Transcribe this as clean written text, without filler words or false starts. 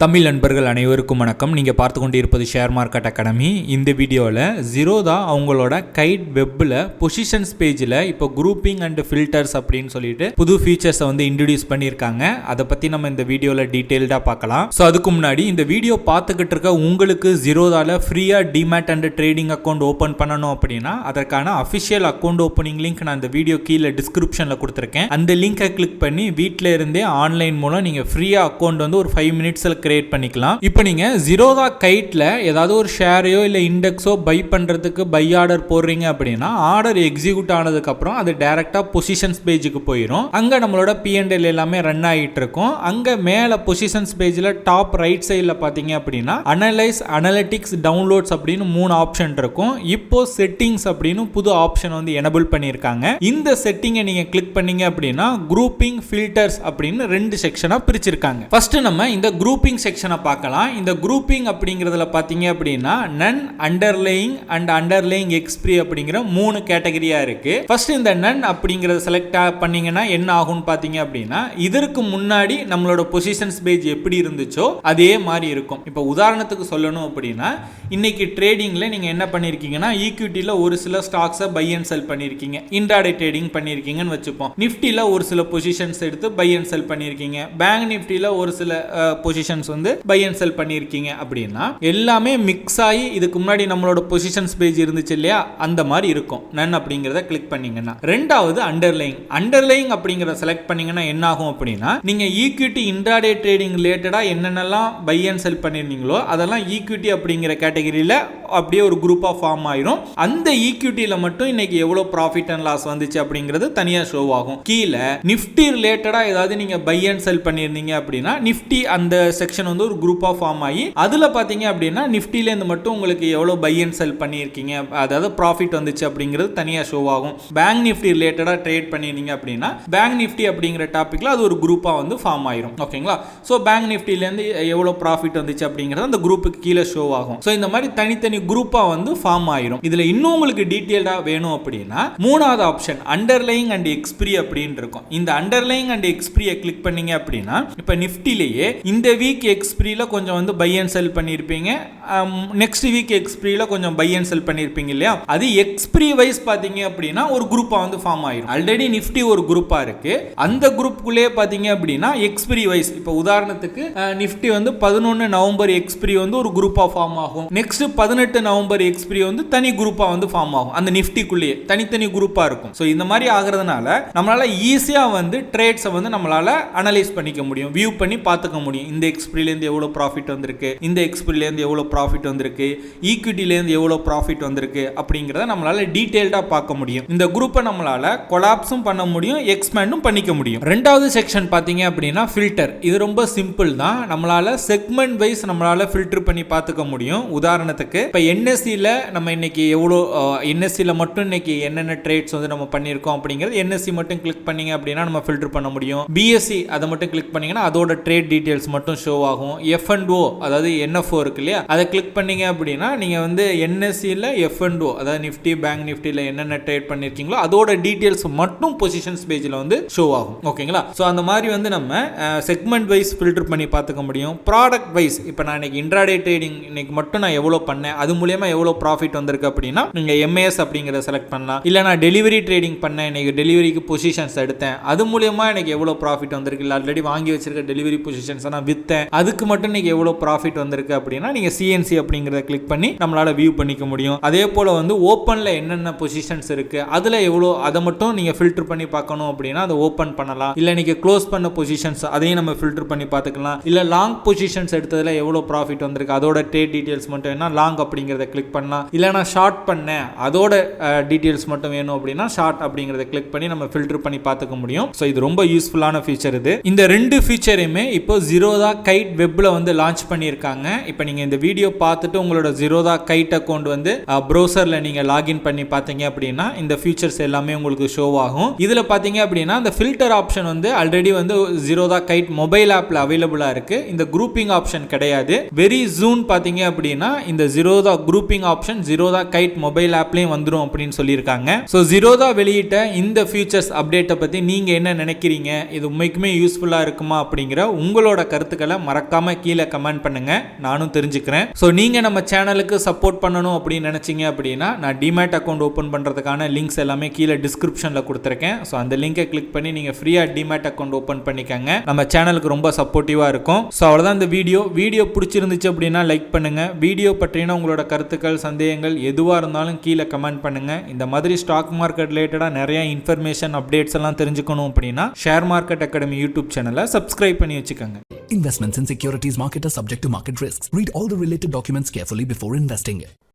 தமிழ் நண்பர்கள் அனைவருக்கும் வணக்கம். நீங்கள் பார்த்து கொண்டு இருப்பது ஷேர் மார்க்கெட் அகாடமி. இந்த வீடியோவில் ஜீரோதா அவங்களோட கைட் வெப்பில் பொசிஷன்ஸ் பேஜில் இப்போ குரூப்பிங் அண்ட் ஃபில்டர்ஸ் அப்படின்னு சொல்லிட்டு புது ஃபீச்சர்ஸை வந்து இன்ட்ரடியூஸ் பண்ணியிருக்காங்க. அதை பற்றி நம்ம இந்த வீடியோவில் டீட்டெயில்டாக பார்க்கலாம். ஸோ அதுக்கு முன்னாடி இந்த வீடியோ பார்த்துக்கிட்டு இருக்க உங்களுக்கு ஜீரோதாவில் ஃப்ரீயாக demat and trading account open பண்ணணும் அப்படின்னா அதற்கான அஃபிஷியல் அக்கௌண்ட் ஓப்பனிங் லிங்க் நான் இந்த வீடியோ கீழே டிஸ்கிரிப்ஷனில் கொடுத்துருக்கேன். அந்த லிங்கை கிளிக் பண்ணி வீட்டில் இருந்தே ஆன்லைன் மூலம் நீங்கள் ஃப்ரீயாக அக்கௌண்ட் வந்து ஒரு 5 மினிட்ஸில் கிரியேட் பண்ணிக்கலாம். இப்போ நீங்க ஜீரோதா கைட்ல ஏதாவது ஒரு ஷேரையோ இல்ல இண்டெக்ஸோ பை பண்றதுக்கு பை ஆர்டர் போடுறீங்க அப்படின்னா ஆர்டர் எக்ஸிக்யூட் ஆனதுக்கு அப்புறம் அது டைரக்டா பொசிஷன்ஸ் பேஜுக்கு போயிடும். அங்க நம்மளோட P&L எல்லாமே ரன் ஆகிட்டு இருக்கும். அங்க மேல பொசிஷன்ஸ் பேஜ்ல டாப் ரைட் சைடுல பாத்தீங்க அப்படின்னா அனலைஸ், அனலிட்டிக்ஸ், டவுன்லோட்ஸ் அப்படின்னு 3 ஆப்ஷன் இருக்கும். இப்போ செட்டிங்ஸ் அப்படின்னு புது ஆப்ஷன் வந்து எனேபிள் பண்ணியிருக்காங்க. இந்த செட்டிங்கை நீங்க கிளிக் பண்ணீங்க அப்படின்னா குரூப்பிங், ஃபில்டர்ஸ் அப்படின்னு 2 செக்ஷனா பிரிச்சிருக்காங்க. ஃபர்ஸ்ட் நம்ம இந்த குரூப்பிங் செக்ஷனை பார்க்கலாம். இந்த குரூப்பிங் அப்படிங்கிறதுல பார்த்தீங்க அப்படின்னா நன், அண்டர்லேயிங் அண்ட் அண்டர்லேயிங் எக்ஸ்பிரி அப்படிங்கிற 3 கேட்டகரியா இருக்கு. ஃபர்ஸ்ட் இந்த நன் அப்படிங்கறத செலக்ட் பண்ணீங்கன்னா என்ன ஆகும்னு பார்த்தீங்க அப்படின்னா இதற்கு முன்னாடி நம்மளோட பொசிஷன்ஸ் பேஜ் எப்படி இருந்துச்சோ அதே மாதிரி இருக்கும். இப்போ உதாரணத்துக்கு சொல்லணும் அப்படின்னா இன்னைக்கு ட்ரேடிங்ல நீங்க என்ன பண்ணிருக்கீங்கன்னா ஈக்விட்டில ஒரு சில ஸ்டாக்ஸை பை அண்ட் செல் பண்ணிருக்கீங்க, இன்ட்ராடே ட்ரேடிங் பண்ணிருக்கீங்கன்னு வச்சுப்போம். நிஃப்டில ஒரு சில பொசிஷன்ஸ் எடுத்து பை அண்ட் செல் பண்ணிருக்கீங்க, பேங்க் நிஃப்டில ஒரு சில பொசிஷன்ஸ் வந்து பை அண்ட் செல் பண்ணிருக்கீங்க அப்படின்னா எல்லாமே மிக்ஸ் ஆகி இதுக்கு முன்னாடி நம்மளோட பொசிஷன்ஸ் பேஜ் இருந்துச்சு இல்லையா அந்த மாதிரி இருக்கும். நன் அப்படிங்கறத கிளிக் பண்ணீங்கன்னா. ரெண்டாவது அண்டர்லைங் அப்படிங்கறத செலக்ட் பண்ணீங்கன்னா என்ன ஆகும் அப்படின்னா நீங்க ஈக்விட்டி, இன்ட்ராடே ட்ரேடிங் ரிலேட்டடா என்னென்னலாம் பை அண்ட் செல் பண்ணிருந்தீங்களோ அதெல்லாம் ஈக்விட்டி அப்படிங்கிற கேட்டகரியில அப்படியே ஒரு குரூப்பா ஃபார்ம் ஆயிரும். அந்த ஈக்விட்டியில மட்டும் இன்னைக்கு எவ்வளவு ப்ராஃபிட் அண்ட் லாஸ் வந்துச்சு அப்படிங்கிறது தனியா ஷோ ஆகும். கீழே நிஃப்டி ரிலேட்டடா ஏதாவது நீங்க பை அண்ட் செல் பண்ணிருந்தீங்க அப்படின்னா நிஃப்டி அந்த செக்ஷன் வந்து ஒரு குரூப்பா ஃபார்ம் ஆகி அதுல பாத்தீங்க அப்படின்னா நிஃப்டில இருந்து மட்டும் உங்களுக்கு எவ்வளவு பை அண்ட் செல் பண்ணிருக்கீங்க, அதாவது ப்ராஃபிட் வந்துச்சு அப்படிங்கிறது தனியா ஷோ ஆகும். பேங்க் நிஃப்டி ரிலேட்டடா ட்ரேட் பண்ணிருந்தீங்க அப்படின்னா பேங்க் நிஃப்டி அப்படிங்கிற டாபிக்ல அது ஒரு குரூப்பா வந்து ஃபார்ம் ஆயிரும். ஓகேங்களா? சோ பேங்க் நிஃப்டில இருந்து எவ்வளவு ப்ராஃபிட் வந்துச்சு அப்படிங்கிறது அந்த குரூப்புக்கு கீழே ஷோ ஆகும். சோ இந்த மாதிரி தனித்தனி குரூப்பா வந்து ஃபார்ம் ஆயிரும். இதுல இன்னும் உங்களுக்கு டீடைல்டா வேணும் அப்படின்னா மூணாவது ஆப்ஷன் அண்டர்லைங் அண்ட் எக்ஸ்பிரி அப்படின்னு இருக்கும். இந்த அண்டர்லைங் அண்ட் எக்ஸ்பிரியை கிளிக் பண்ணீங்க அப்படின்னா இப்ப நிஃப்டிலேயே இந்த வீக் எக்ஸ்பிரியில கொஞ்சம் வந்து பை அண்ட் செல் பண்ணிருப்பீங்க, நெக்ஸ்ட் வீக் எக்ஸ்பிரியில கொஞ்சம் பை அண்ட் செல் பண்ணிருப்பீங்க இல்லையா, அது எக்ஸ்பிரி வைஸ் பாத்தீங்க அப்படின்னா ஒரு குரூப்பா வந்து ஃபார்ம் ஆயிரும். ஆல்ரெடி நிஃப்டி ஒரு குரூப்பா இருக்கு, அந்த குரூப்புக்குள்ளே பாத்தீங்க அப்படின்னா எக்ஸ்பிரி வைஸ் இப்போ உதாரணத்துக்கு நிஃப்டி வந்து 11 நவம்பர் எக்ஸ்பிரி வந்து ஒரு குரூப்பா ஃபார்ம் ஆகும். நெக்ஸ்ட் 18 நவம்பர் எக்ஸ்பிரி வந்து தனி குரூப்பா வந்து ஃபார்ம் ஆகும். அந்த நிஃப்டிக்குள்ளேயே தனித்தனி குரூப்பா இருக்கும். ஸோ இந்த மாதிரி ஆகிறதுனால நம்மளால ஈஸியா வந்து ட்ரேட்ஸை வந்து நம்மளால அனலைஸ் பண்ணிக்க முடியும், வியூ பண்ணி பார்த்துக்க முடியும். இந்த எக்ஸ்பிரியில இருந்து எவ்வளவு ப்ராஃபிட் வந்திருக்கு, இந்த எக்ஸ்பிரியில இருந்து எவ்வளவு ப்ராஃபிட் வந்திருக்கு, ஈக்விட்டில இருந்து எவ்வளவு ப்ராஃபிட் வந்திருக்கு அப்படிங்கறத நம்மளால டீடைல்டா பார்க்க முடியும். இந்த குரூப்பை நம்மளால கொலாப்ஸும் பண்ண முடியும், எக்ஸ்பேண்டும் பண்ணிக்க முடியும். ரெண்டாவது செக்ஷன் பாத்தீங்க அப்படின்னா ஃபில்டர். இது ரொம்ப சிம்பிள் தான். நம்மளால செக்மெண்ட் வைஸ் நம்மளால ஃபில்டர் பண்ணி பார்த்துக்க முடியும். உதாரணத்துக்கு இப்ப NSE-ல நம்ம இன்னைக்கு எவ்வளவு NSE-ல மட்டும் இன்னைக்கு என்னென்ன ட்ரேட்ஸ் வந்து நம்ம பண்ணிருக்கோம் அப்படிங்கிறது NSE மட்டும் கிளிக் பண்ணீங்க அப்படின்னா நம்ம ஃபில்டர் பண்ண முடியும். BSE அதை மட்டும் கிளிக் பண்ணீங்கன்னா அதோட ட்ரேட் டீடைல்ஸ் மட்டும் ஷோ ஆகும். F&O அதாவது NFO இருக்கு இல்லையா, அதை கிளிக் பண்ணீங்க அப்படின்னா நீங்க வந்து NSE-ல F&O அதாவது நிஃப்டி, பேங்க் நிஃப்டில என்னென்ன ட்ரேட் பண்ணிருக்கீங்களோ அதோட டீடைல்ஸ் மட்டும் பொசிஷன்ஸ் பேஜ்ல வந்து ஷோ ஆகும். ஓகேங்களா? சோ அந்த மாதிரி வந்து நம்ம செக்மெண்ட் வைஸ் ஃபில்டர் பண்ணி பார்த்துக்க முடியும். ப்ராடக்ட் வைஸ் இப்போ நான் இன்னைக்கு இன்ட்ராடே ட்ரேடிங் இன்னைக்கு மட்டும் நான் எவ்வளவு பண்ணேன், அது மூலமா எவ்வளவு ப்ராஃபிட் வந்திருக்கு அப்படின்னா நீங்க MAS அப்படிங்கறத செலக்ட் பண்ணலாம். இல்ல நான் டெலிவரி ட்ரேடிங் பண்ணேன், இன்னைக்கு டெலிவரிக்கு பொசிஷன்ஸ் எடுத்தேன், அது மூலமா எனக்கு எவ்வளவு ப்ராஃபிட் வந்திருக்கு, இல்ல ஆல்ரெடி வாங்கி வச்சிருக்க டெலிவரி பொசிஷன்ஸ் நான் வித்தேன், அதுக்கு மட்டும் இன்னைக்கு எவ்வளவு ப்ராஃபிட் வந்திருக்கு அப்படின்னா நீங்க CNC அப்படிங்கறத கிளிக் பண்ணி நம்மளால வியூ பண்ணிக்க முடியும். அதே போல வந்து ஓபன்ல என்னென்ன பொசிஷன்ஸ் இருக்கு அதுல எவ்வளவு அதை மட்டும் நீங்க ஃபில்டர் பண்ணி பார்க்கணும் அப்படின்னா அதை ஓபன் பண்ணலாம். இல்ல நீங்க க்ளோஸ் பண்ண பொசிஷன்ஸ் அதையும் நம்ம ஃபில்டர் பண்ணி பார்த்துக்கலாம். இல்ல லாங் பொசிஷன்ஸ் எடுத்ததுல எவ்வளவு ப்ராஃபிட் வந்திருக்கு அதோட ட்ரேட் டீடைல்ஸ் மட்டும் வேணா லாங் அப்படிங்கறத கிளிக் பண்ணலாம். இல்ல நான் ஷார்ட் பண்ணேன் அதோட டீடைல்ஸ் மட்டும் வேணும் அப்படின்னா ஷார்ட் அப்படிங்கறத கிளிக் பண்ணி நம்ம ஃபில்டர் பண்ணி பார்த்துக்க முடியும். சோ இது ரொம்ப யூஸ்ஃபுல்லான ஃபீச்சர் இது. இந்த ரெண்டு ஃபீச்சரையுமே இப்போ ஜீரோதா கைட் வெப்ல வந்து லான்ச் பண்ணியிருக்காங்க. இப்போ நீங்க இந்த வீடியோ பார்த்துட்டு உங்களோட ஜீரோதா கைட் அக்கௌண்ட் வந்து ப்ரௌசர்ல நீங்க லாகின் பண்ணி பார்த்தீங்க அப்படின்னா இந்த ஃபீச்சர்ஸ் எல்லாமே உங்களுக்கு ஷோ ஆகும். இதுல பாத்தீங்க அப்படின்னா இந்த ஃபில்டர் ஆப்ஷன் வந்து ஆல்ரெடி வந்து ஜீரோதா கைட் மொபைல் ஆப்ல அவைலபிளா இருக்கு. இந்த குரூப்பிங் ஆப்ஷன் கிடையாது. வெரி சூன் பாத்தீங்க அப்படின்னா இந்த Zerodha grouping option Zerodha Kite mobile ஆப்லயும் வந்துரும் அப்படின்னு சொல்லியிருக்காங்க. சோ ஜீரோதா வெளியிட்ட இந்த ஃபீச்சர்ஸ் அப்டேட்டை பத்தி நீங்க என்ன நினைக்கிறீங்க, இது உண்மைக்குமே யூஸ்ஃபுல்லா இருக்குமா அப்படிங்கிற உங்களோட கருத்துக்களை மறக்காம கீழே கமெண்ட் பண்ணுங்க, நானும் தெரிஞ்சுக்கிறேன். ஸோ நீங்கள் நம்ம சேனலுக்கு சப்போர்ட் பண்ணணும் அப்படின்னு நினச்சிங்க அப்படின்னா நான் டிமேட் அக்கௌண்ட் ஓப்பன் பண்ணுறதுக்கான லிங்க்ஸ் எல்லாமே கீழே டிஸ்கிரிப்ஷனில் கொடுத்துருக்கேன். ஸோ அந்த லிங்கை கிளிக் பண்ணி நீங்கள் ஃப்ரீயாக டிமேட் அக்கௌண்ட் ஓப்பன் பண்ணிக்கங்க. நம்ம சேனலுக்கு ரொம்ப சப்போர்ட்டிவாக இருக்கும். ஸோ அவ்வளோதான் இந்த வீடியோ பிடிச்சிருந்துச்சு அப்படின்னா லைக் பண்ணுங்க. வீடியோ பற்றின உங்களோட கருத்துக்கள், சந்தேகங்கள் எதுவாக இருந்தாலும் கீழே கமெண்ட் பண்ணுங்க. இந்த மாதிரி ஸ்டாக் மார்க்கெட் ரிலேட்டடாக நிறைய இன்ஃபர்மேஷன் அப்டேட்ஸ் எல்லாம் தெரிஞ்சுக்கணும் அப்படின்னா ஷேர் மார்க்கெட் அகாடமி யூடியூப் சேனலை சப்ஸ்கிரைப் பண்ணி வச்சுக்கோங்க. Investments in securities market are subject to market risks. Read all the related documents carefully before investing.